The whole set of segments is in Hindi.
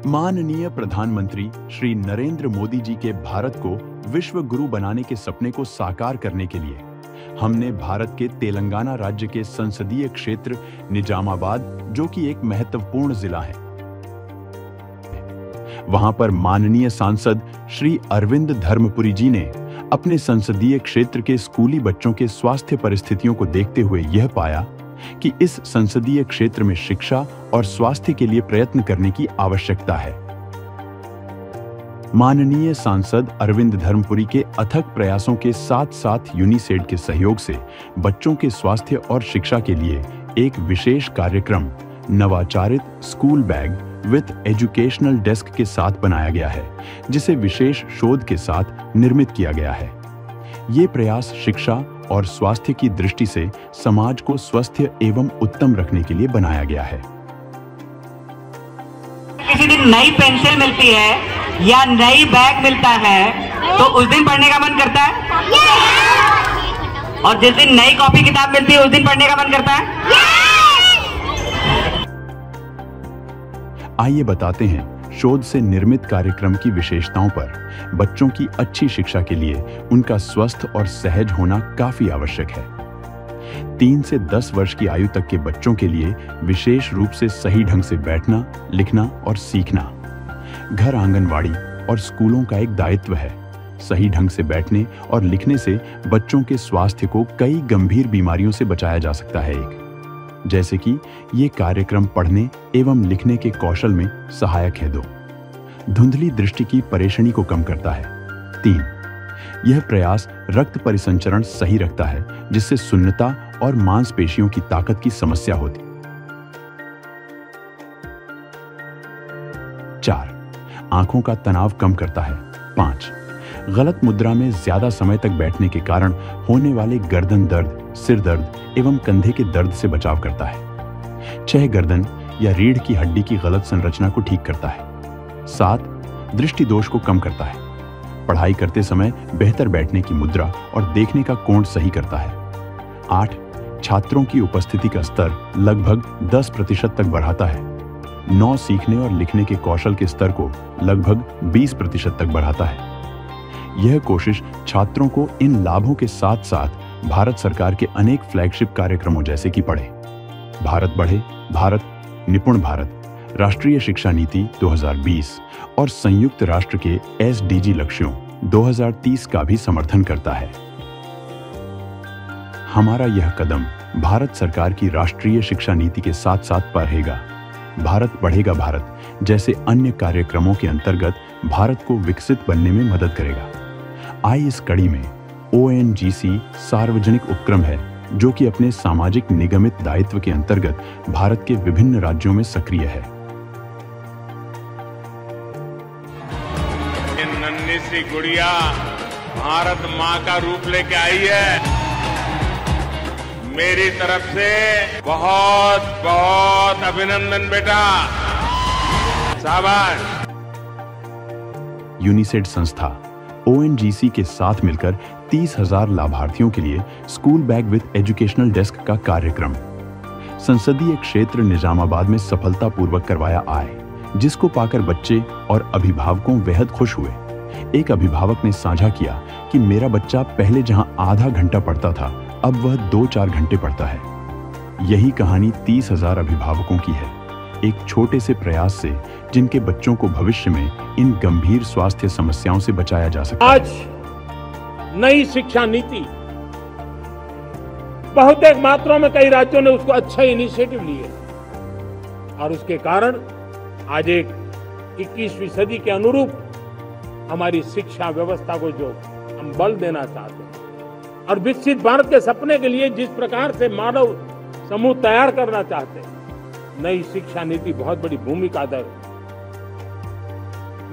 माननीय प्रधानमंत्री श्री नरेंद्र मोदी जी के भारत को विश्व गुरु बनाने के सपने को साकार करने के लिए हमने भारत के तेलंगाना राज्य के संसदीय क्षेत्र निजामाबाद, जो कि एक महत्वपूर्ण जिला है, वहां पर माननीय सांसद श्री अरविंद धर्मपुरी जी ने अपने संसदीय क्षेत्र के स्कूली बच्चों के स्वास्थ्य परिस्थितियों को देखते हुए यह पाया कि इस संसदीय क्षेत्र में शिक्षा और स्वास्थ्य के लिए प्रयत्न करने की आवश्यकता है। माननीय सांसद अरविंद धर्मपुरी के अथक प्रयासों के साथ साथ यूनिसेड के सहयोग से बच्चों के स्वास्थ्य और शिक्षा के लिए एक विशेष कार्यक्रम नवाचारित school bag with educational desk के साथ बनाया गया है, जिसे विशेष शोध के साथ निर्मित किया गया है। ये प्रयास शिक्षा और स्वास्थ्य की दृष्टि से समाज को स्वस्थ एवं उत्तम रखने के लिए बनाया गया है। किसी दिन नई पेंसिल मिलती है या नई बैग मिलता है तो उस दिन पढ़ने का मन करता है, और जिस दिन नई कॉपी किताब मिलती है उस दिन पढ़ने का मन करता है। आइए बताते हैं शोध से निर्मित कार्यक्रम की विशेषताओं पर। बच्चों की अच्छी शिक्षा के लिए उनका स्वस्थ और सहज होना काफी आवश्यक है। 3 से 10 वर्ष की आयु तक के बच्चों के लिए विशेष रूप से सही ढंग से बैठना, लिखना और सीखना घर, आंगनवाड़ी और स्कूलों का एक दायित्व है। सही ढंग से बैठने और लिखने से बच्चों के स्वास्थ्य को कई गंभीर बीमारियों से बचाया जा सकता है, जैसे कि ये कार्यक्रम पढ़ने एवं लिखने के कौशल में सहायक है। 2, धुंधली दृष्टि की परेशानी को कम करता है। 3, यह प्रयास रक्त परिसंचरण सही रखता है, जिससे सुन्नता और मांसपेशियों की ताकत की समस्या होती। 4, आंखों का तनाव कम करता है। 5, गलत मुद्रा में ज्यादा समय तक बैठने के कारण होने वाले गर्दन दर्द, सिर दर्द एवं कंधे के दर्द से बचाव करता है। 6, गर्दन या रीढ़ की हड्डी की गलत संरचना को ठीक करता है। 7, दृष्टि दोष को कम करता है। पढ़ाई करते समय बेहतर बैठने की मुद्रा और देखने का कोण सही करता है। 8, छात्रों की उपस्थिति का स्तर लगभग 10% तक बढ़ाता है। 9, सीखने और लिखने के कौशल के स्तर को लगभग 20% तक बढ़ाता है। यह कोशिश छात्रों को इन लाभों के साथ साथ भारत सरकार के अनेक फ्लैगशिप कार्यक्रमों जैसे कि पढ़े, भारत बढ़े, भारत, निपुण भारत, राष्ट्रीय शिक्षा नीति 2020 और संयुक्त राष्ट्र के SDG लक्ष्यों 2030 का भी समर्थन करता है। हमारा यह कदम भारत सरकार की राष्ट्रीय शिक्षा नीति के साथ साथ बढ़ेगा। भारत बढ़ेगा भारत जैसे अन्य कार्यक्रमों के अंतर्गत भारत को विकसित बनने में मदद करेगा। आई इस कड़ी में ONGC सार्वजनिक उपक्रम है, जो कि अपने सामाजिक निगमित दायित्व के अंतर्गत भारत के विभिन्न राज्यों में सक्रिय है। नन्ही सी गुड़िया भारत माँ का रूप लेके आई है। मेरी तरफ से बहुत बहुत अभिनंदन बेटा, शाबाश। यूनिसेड संस्था ONGC के साथ मिलकर 30,000 लाभार्थियों के लिए school bag with educational desk का कार्यक्रम संसदीय क्षेत्र निजामाबाद में सफलतापूर्वक करवाया आए, जिसको पाकर बच्चे और अभिभावकों बेहद खुश हुए। एक अभिभावक ने साझा किया कि मेरा बच्चा पहले जहां आधा घंटा पढ़ता था, अब वह 2-4 घंटे पढ़ता है। यही कहानी 30,000 अभिभावकों की है, एक छोटे से प्रयास से जिनके बच्चों को भविष्य में इन गंभीर स्वास्थ्य समस्याओं से बचाया जा सकता है। आज नई शिक्षा नीति बहुत एक मात्रा में कई राज्यों ने उसको अच्छा इनिशिएटिव लिए और उसके कारण आज एक 21वीं सदी के अनुरूप हमारी शिक्षा व्यवस्था को जो हम बल देना चाहते हैं और विकसित भारत के सपने के लिए जिस प्रकार से मानव समूह तैयार करना चाहते हैं, नई शिक्षा नीति बहुत बड़ी भूमिका अदा करेगी।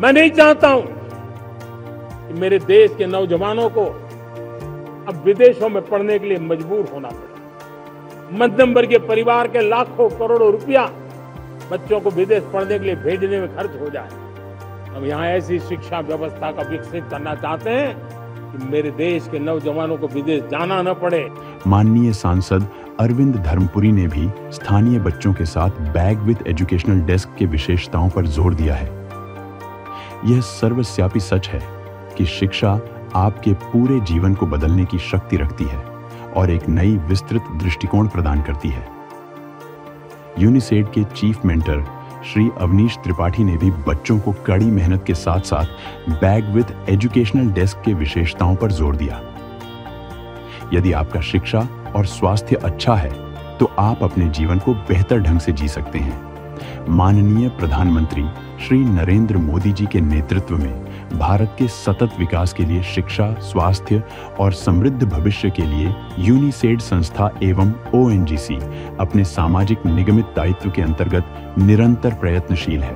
मैं नहीं चाहता हूं कि मेरे देश के नौजवानों को अब विदेशों में पढ़ने के लिए मजबूर होना पड़े। मध्यम वर्गीय परिवार के लाखों करोड़ों रुपया बच्चों को विदेश पढ़ने के लिए भेजने में खर्च हो जाए। हम यहाँ ऐसी शिक्षा व्यवस्था का विकसित करना चाहते हैं कि मेरे देश के नौजवानों को विदेश जाना न पड़े। माननीय सांसद अरविंद धर्मपुरी ने भी स्थानीय बच्चों के साथ बैग विद एजुकेशनल डेस्क के विशेषताओं पर जोर दिया है। यह सर्वव्यापी सच है कि शिक्षा आपके पूरे जीवन को बदलने की शक्ति रखती है और एक नई विस्तृत दृष्टिकोण प्रदान करती है। यूनिसेड के चीफ मेंटर श्री अवनीश त्रिपाठी ने भी बच्चों को कड़ी मेहनत के साथ साथ बैग विद एजुकेशनल डेस्क के विशेषताओं पर जोर दिया। यदि आपका शिक्षा और स्वास्थ्य अच्छा है तो आप अपने जीवन को बेहतर ढंग से जी सकते हैं। माननीय प्रधानमंत्री श्री नरेंद्र मोदी जी के नेतृत्व में भारत के सतत विकास के लिए शिक्षा, स्वास्थ्य और समृद्ध भविष्य के लिए यूनिसेड संस्था एवं ओएनजीसी अपने सामाजिक निगमित दायित्व के अंतर्गत निरंतर प्रयत्नशील है।